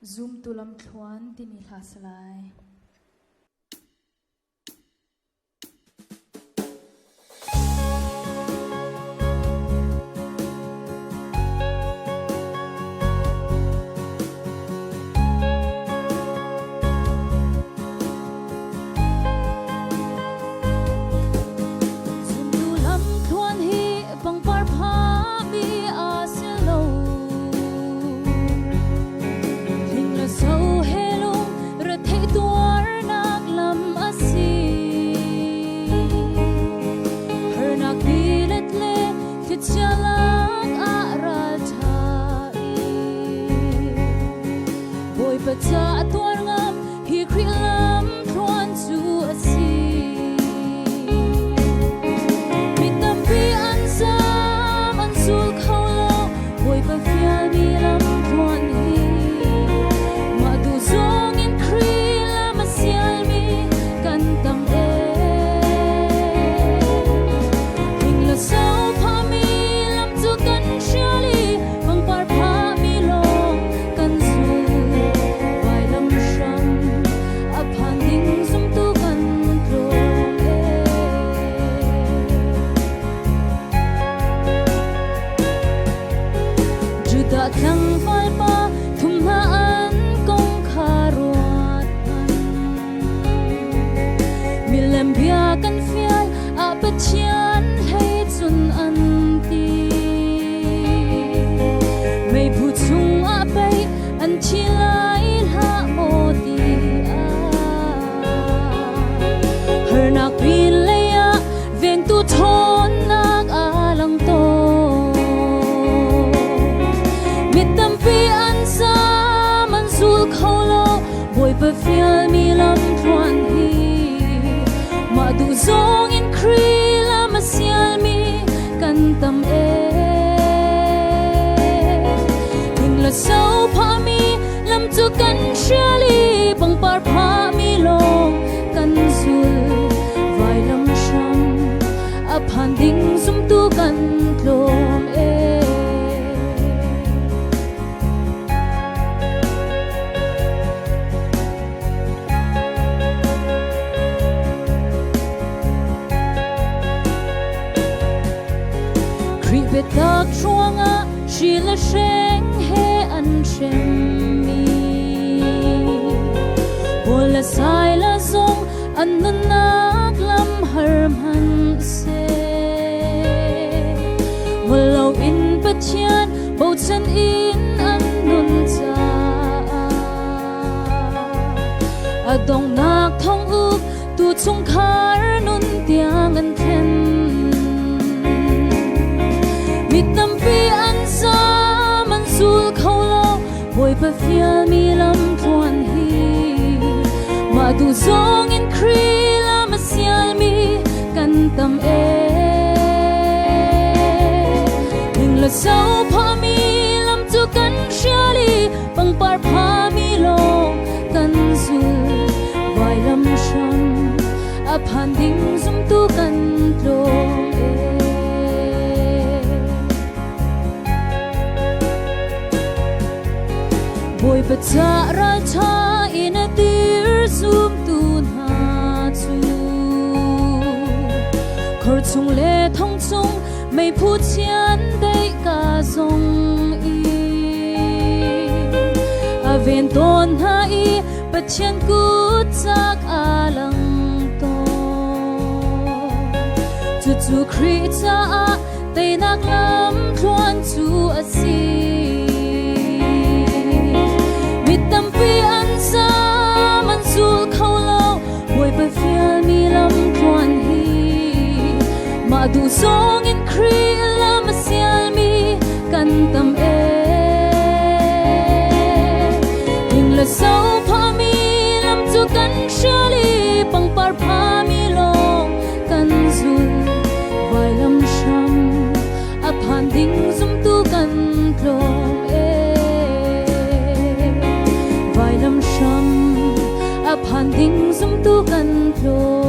Zoom tulam thuan tini thasalai Baca tuan ngam hi krilam tuan su asi mitam pi ansam ansul kholo boy pa fial mi lam tuan hi ma du zong in krilam asial mi kan tam e hing la sao pa mi lam tu kan shali bang par pa mi long kan su Thăng phai pa thum na an kong kharuat milem bia kan fial a pachian hei chun an ti mei bu chung a pai an chi lai la mo ti a her nak bin leya veng tu thon nak a lang to boy pa fial mi lam tuan hi ma du zong in kri lam asial mi kan tam e hing la sao pa mi lam tu kan shali bang par pa mi long kan zul vai lam sham a phan ding zum tu kan tlom e tak chuanga shi la sheng he an shem mi bola sai la zong an nak lam har man se walo in pathian bo chan in an nun cha adong nak thong u tu chung khar nun tiang an then mitam pi ansam ansul kholo boy pa fial mi lam tuan hi ma du zong in kri lam asial mi kan tam e hing la sao pa mi lam tu kan shali pang par pa mi long kan zul vai lam sham a phan ding zum tu kan tlom boy baca raja in a dear zoom tu na chu khor chung le thong chung mei phu chian dei ka zong i a ven ton ha i pachian ku chak alang to chu chu khri cha a dei nak lam thuan chu asi mitam pi ansam ansul kholo boy pa fial mi lam tuan hi ma du zong in kri lam asial mi kan tam e hing la sao pa mi lam tu kan shali pang par pa mi long kan zul vai lam sham a phan ding zum tu kan tlom lam sham a phan ding zum tu kan tlom